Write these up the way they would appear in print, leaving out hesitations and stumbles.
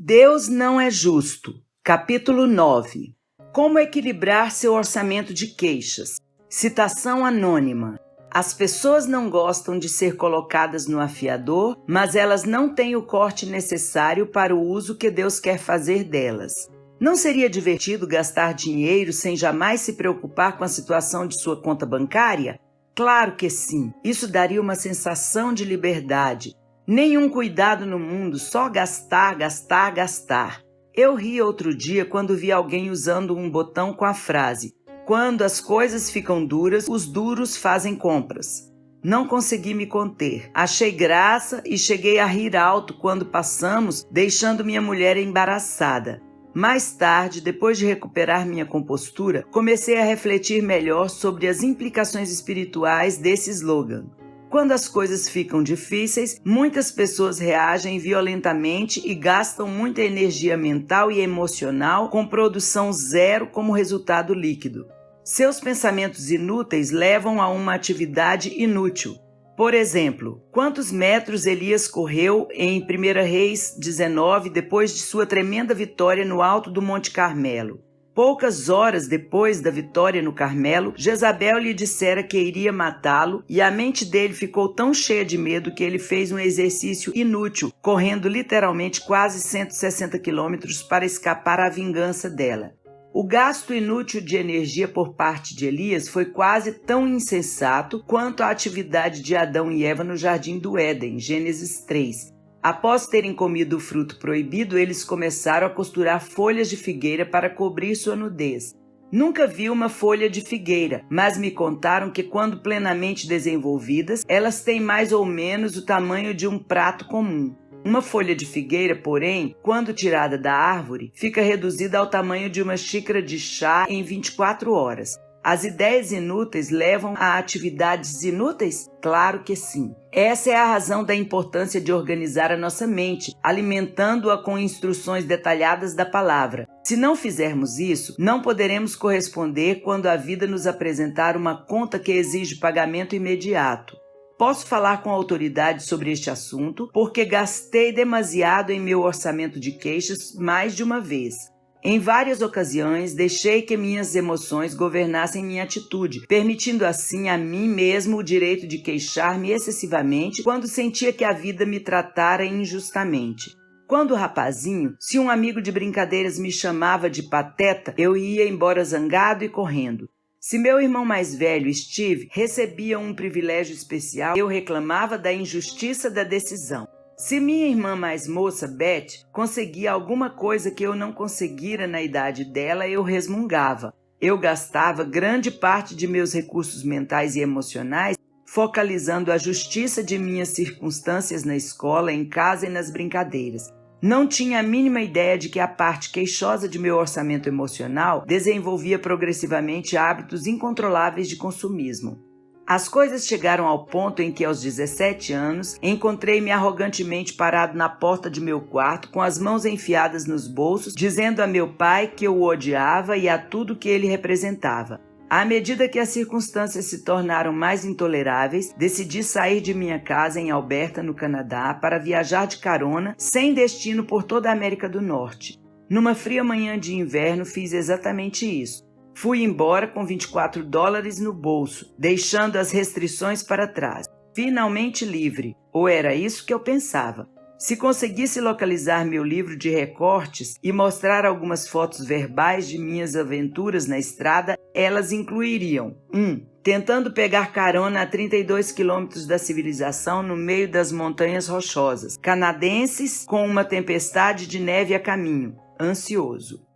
Deus não é justo. Capítulo 9. Como equilibrar seu orçamento de queixas? Citação anônima. As pessoas não gostam de ser colocadas no afiador, mas elas não têm o corte necessário para o uso que Deus quer fazer delas. Não seria divertido gastar dinheiro sem jamais se preocupar com a situação de sua conta bancária? Claro que sim. Isso daria uma sensação de liberdade. Nenhum cuidado no mundo, só gastar, gastar, gastar. Eu ri outro dia quando vi alguém usando um botão com a frase: "Quando as coisas ficam duras, os duros fazem compras." Não consegui me conter. Achei graça e cheguei a rir alto quando passamos, deixando minha mulher embaraçada. Mais tarde, depois de recuperar minha compostura, comecei a refletir melhor sobre as implicações espirituais desse slogan. Quando as coisas ficam difíceis, muitas pessoas reagem violentamente e gastam muita energia mental e emocional com produção zero como resultado líquido. Seus pensamentos inúteis levam a uma atividade inútil. Por exemplo, quantos metros Elias correu em 1 Reis 19 depois de sua tremenda vitória no alto do Monte Carmelo? Poucas horas depois da vitória no Carmelo, Jezabel lhe dissera que iria matá-lo e a mente dele ficou tão cheia de medo que ele fez um exercício inútil, correndo literalmente quase 160 quilômetros para escapar à vingança dela. O gasto inútil de energia por parte de Elias foi quase tão insensato quanto a atividade de Adão e Eva no Jardim do Éden, Gênesis 3. Após terem comido o fruto proibido, eles começaram a costurar folhas de figueira para cobrir sua nudez. Nunca vi uma folha de figueira, mas me contaram que quando plenamente desenvolvidas, elas têm mais ou menos o tamanho de um prato comum. Uma folha de figueira, porém, quando tirada da árvore, fica reduzida ao tamanho de uma xícara de chá em 24 horas. As ideias inúteis levam a atividades inúteis? Claro que sim. Essa é a razão da importância de organizar a nossa mente, alimentando-a com instruções detalhadas da palavra. Se não fizermos isso, não poderemos corresponder quando a vida nos apresentar uma conta que exige pagamento imediato. Posso falar com autoridade sobre este assunto porque gastei demasiado em meu orçamento de queixas mais de uma vez. Em várias ocasiões, deixei que minhas emoções governassem minha atitude, permitindo assim a mim mesmo o direito de queixar-me excessivamente quando sentia que a vida me tratara injustamente. Quando rapazinho, se um amigo de brincadeiras me chamava de pateta, eu ia embora zangado e correndo. Se meu irmão mais velho, Steve, recebia um privilégio especial, eu reclamava da injustiça da decisão. Se minha irmã mais moça, Beth, conseguia alguma coisa que eu não conseguira na idade dela, eu resmungava. Eu gastava grande parte de meus recursos mentais e emocionais focalizando a justiça de minhas circunstâncias na escola, em casa e nas brincadeiras. Não tinha a mínima ideia de que a parte queixosa de meu orçamento emocional desenvolvia progressivamente hábitos incontroláveis de consumismo. As coisas chegaram ao ponto em que, aos 17 anos, encontrei-me arrogantemente parado na porta de meu quarto, com as mãos enfiadas nos bolsos, dizendo a meu pai que eu o odiava e a tudo que ele representava. À medida que as circunstâncias se tornaram mais intoleráveis, decidi sair de minha casa em Alberta, no Canadá, para viajar de carona, sem destino por toda a América do Norte. Numa fria manhã de inverno, fiz exatamente isso. Fui embora com $24 no bolso, deixando as restrições para trás. Finalmente livre, ou era isso que eu pensava. Se conseguisse localizar meu livro de recortes e mostrar algumas fotos verbais de minhas aventuras na estrada, elas incluiriam 1. Tentando pegar carona a 32 quilômetros da civilização no meio das montanhas rochosas. Canadenses com uma tempestade de neve a caminho. Ansioso.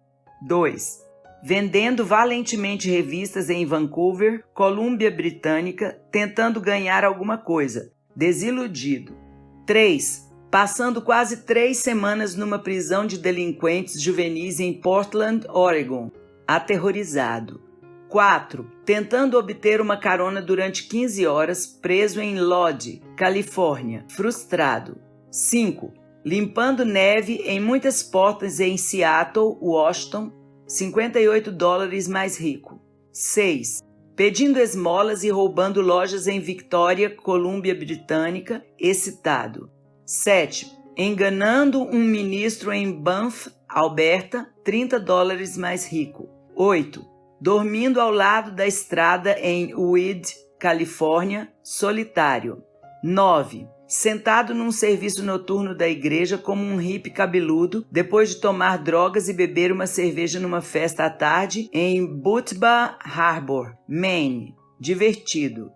2. Vendendo valentemente revistas em Vancouver, Colômbia Britânica, tentando ganhar alguma coisa. Desiludido. 3. Passando quase 3 semanas numa prisão de delinquentes juvenis em Portland, Oregon. Aterrorizado. 4. Tentando obter uma carona durante 15 horas, preso em Lodge, Califórnia. Frustrado. 5. Limpando neve em muitas portas em Seattle, Washington. $58 mais rico. 6. Pedindo esmolas e roubando lojas em Victoria, Colômbia Britânica, excitado. 7. enganando um ministro em Banff, Alberta, $30 mais rico. 8. Dormindo ao lado da estrada em Weed, Califórnia, solitário. 9. Sentado num serviço noturno da igreja como um hippie cabeludo, depois de tomar drogas e beber uma cerveja numa festa à tarde em Butba Harbor, Maine. Divertido.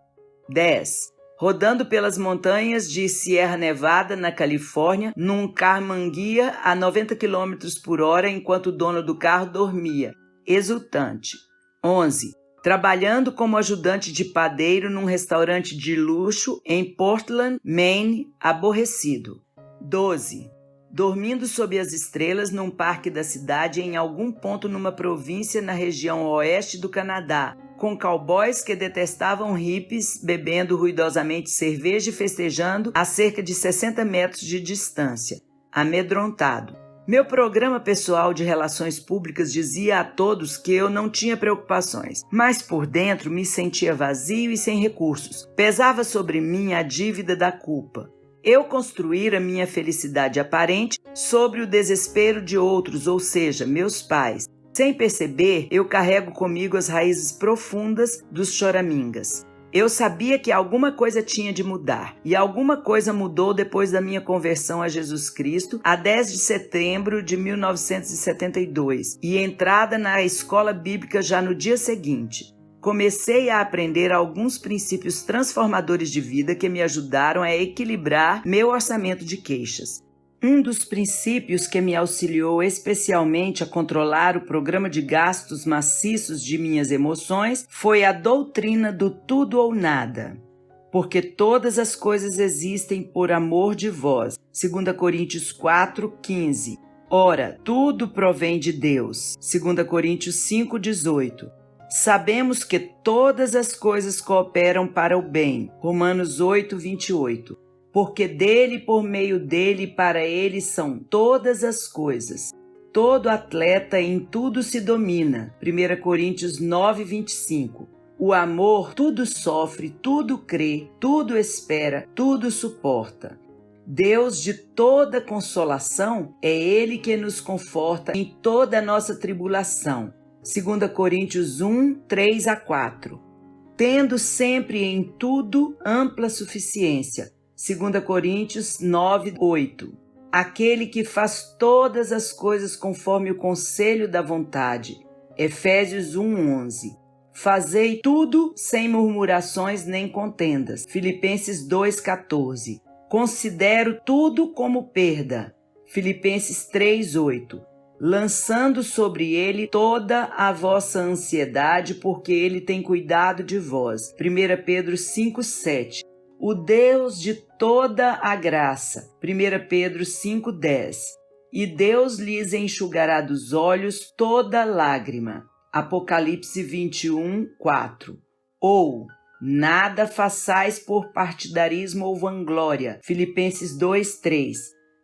10. Rodando pelas montanhas de Sierra Nevada, na Califórnia, num Carmanguia a 90 km por hora enquanto o dono do carro dormia, exultante. 11. Trabalhando como ajudante de padeiro num restaurante de luxo em Portland, Maine, aborrecido. 12. Dormindo sob as estrelas num parque da cidade em algum ponto numa província na região oeste do Canadá, com cowboys que detestavam hippies bebendo ruidosamente cerveja e festejando a cerca de 60 metros de distância, amedrontado. Meu programa pessoal de relações públicas dizia a todos que eu não tinha preocupações, mas por dentro me sentia vazio e sem recursos. Pesava sobre mim a dívida da culpa. Eu construíra minha felicidade aparente sobre o desespero de outros, ou seja, meus pais. Sem perceber, eu carrego comigo as raízes profundas dos choramingas. Eu sabia que alguma coisa tinha de mudar, e alguma coisa mudou depois da minha conversão a Jesus Cristo, a 10 de setembro de 1972, e entrada na escola bíblica já no dia seguinte. Comecei a aprender alguns princípios transformadores de vida que me ajudaram a equilibrar meu orçamento de queixas. Um dos princípios que me auxiliou especialmente a controlar o programa de gastos maciços de minhas emoções foi a doutrina do tudo ou nada. Porque todas as coisas existem por amor de vós. 2 Coríntios 4:15. Ora, tudo provém de Deus. 2 Coríntios 5:18. Sabemos que todas as coisas cooperam para o bem. Romanos 8:28. Porque dele, por meio dele e para ele são todas as coisas. Todo atleta em tudo se domina. 1 Coríntios 9:25. O amor tudo sofre, tudo crê, tudo espera, tudo suporta. Deus de toda consolação é Ele que nos conforta em toda a nossa tribulação. 2 Coríntios 1:3-4. Tendo sempre em tudo ampla suficiência. 2 Coríntios 9:8. Aquele que faz todas as coisas conforme o conselho da vontade. Efésios 1:11. Fazei tudo sem murmurações nem contendas. Filipenses 2:14. Considero tudo como perda. Filipenses 3:8. Lançando sobre ele toda a vossa ansiedade, porque ele tem cuidado de vós. 1 Pedro 5:7. O Deus de toda a graça, 1 Pedro 5:10, e Deus lhes enxugará dos olhos toda lágrima, Apocalipse 21:4, ou nada façais por partidarismo ou vanglória, Filipenses 2:3,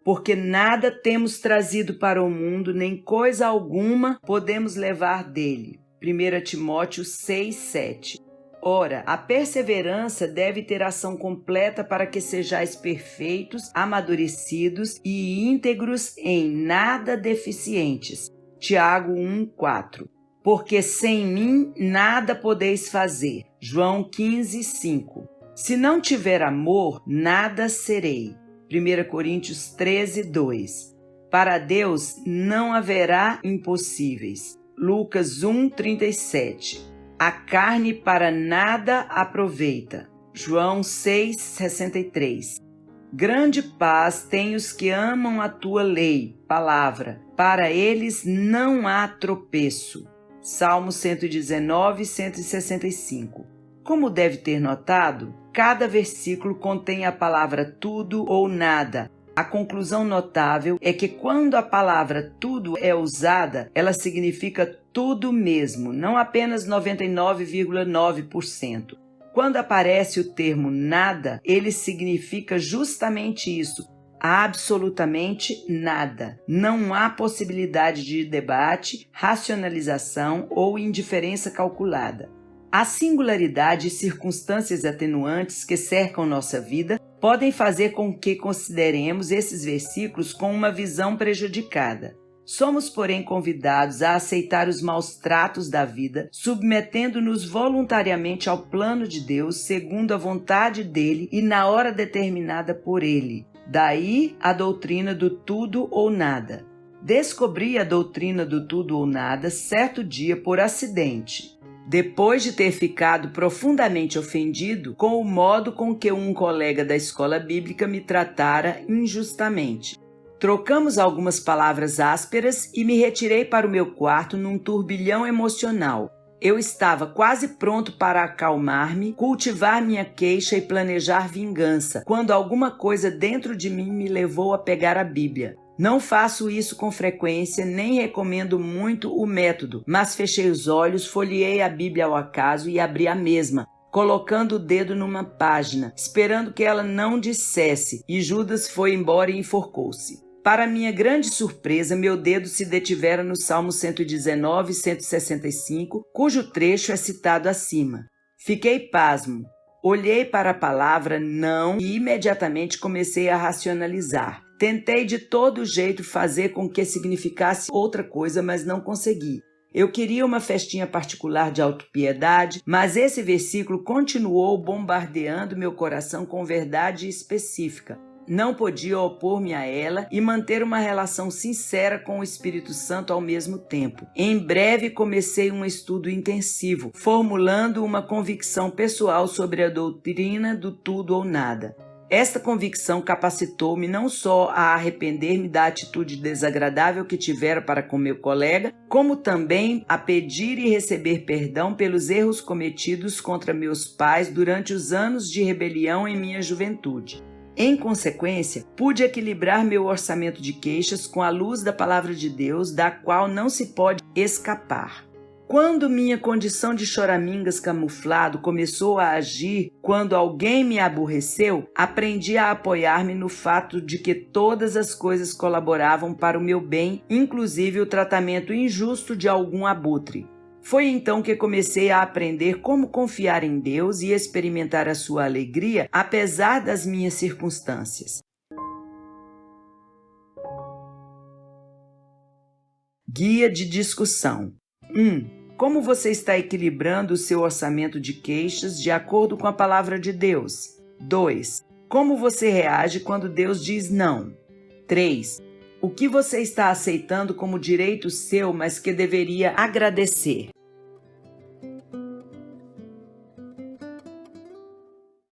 porque nada temos trazido para o mundo, nem coisa alguma podemos levar dele, 1 Timóteo 6:7. Ora, a perseverança deve ter ação completa para que sejais perfeitos, amadurecidos e íntegros em nada deficientes. Tiago 1:4. Porque sem mim nada podeis fazer. João 15:5. Se não tiver amor, nada serei. 1 Coríntios 13:2. Para Deus não haverá impossíveis. Lucas 1:37. A carne para nada aproveita. João 6:63. Grande paz têm os que amam a tua lei, palavra. Para eles não há tropeço. Salmo 119, 165. Como deve ter notado, cada versículo contém a palavra tudo ou nada. A conclusão notável é que quando a palavra tudo é usada, ela significa tudo mesmo, não apenas 99,9%. Quando aparece o termo nada, ele significa justamente isso, absolutamente nada. Não há possibilidade de debate, racionalização ou indiferença calculada. A singularidade e circunstâncias atenuantes que cercam nossa vida podem fazer com que consideremos esses versículos com uma visão prejudicada. Somos, porém, convidados a aceitar os maus tratos da vida, submetendo-nos voluntariamente ao plano de Deus, segundo a vontade dele e na hora determinada por ele. Daí a doutrina do tudo ou nada. Descobri a doutrina do tudo ou nada certo dia por acidente, depois de ter ficado profundamente ofendido com o modo com que um colega da escola bíblica me tratara injustamente. Trocamos algumas palavras ásperas e me retirei para o meu quarto num turbilhão emocional. Eu estava quase pronto para acalmar-me, cultivar minha queixa e planejar vingança, quando alguma coisa dentro de mim me levou a pegar a Bíblia. Não faço isso com frequência, nem recomendo muito o método, mas fechei os olhos, folheei a Bíblia ao acaso e abri a mesma, colocando o dedo numa página, esperando que ela não dissesse, e Judas foi embora e enforcou-se. Para minha grande surpresa, meu dedo se detivera no Salmo 119 e 165, cujo trecho é citado acima. Fiquei pasmo. Olhei para a palavra não e imediatamente comecei a racionalizar. Tentei de todo jeito fazer com que significasse outra coisa, mas não consegui. Eu queria uma festinha particular de autopiedade, mas esse versículo continuou bombardeando meu coração com verdade específica. Não podia opor-me a ela e manter uma relação sincera com o Espírito Santo ao mesmo tempo. Em breve comecei um estudo intensivo, formulando uma convicção pessoal sobre a doutrina do tudo ou nada. Esta convicção capacitou-me não só a arrepender-me da atitude desagradável que tivera para com meu colega, como também a pedir e receber perdão pelos erros cometidos contra meus pais durante os anos de rebelião em minha juventude. Em consequência, pude equilibrar meu orçamento de queixas com a luz da palavra de Deus, da qual não se pode escapar. Quando minha condição de choramingas camuflado começou a agir quando alguém me aborreceu, aprendi a apoiar-me no fato de que todas as coisas colaboravam para o meu bem, inclusive o tratamento injusto de algum abutre. Foi então que comecei a aprender como confiar em Deus e experimentar a sua alegria, apesar das minhas circunstâncias. Guia de discussão. 1. Como você está equilibrando o seu orçamento de queixas de acordo com a palavra de Deus? 2. Como você reage quando Deus diz não? 3. O que você está aceitando como direito seu, mas que deveria agradecer?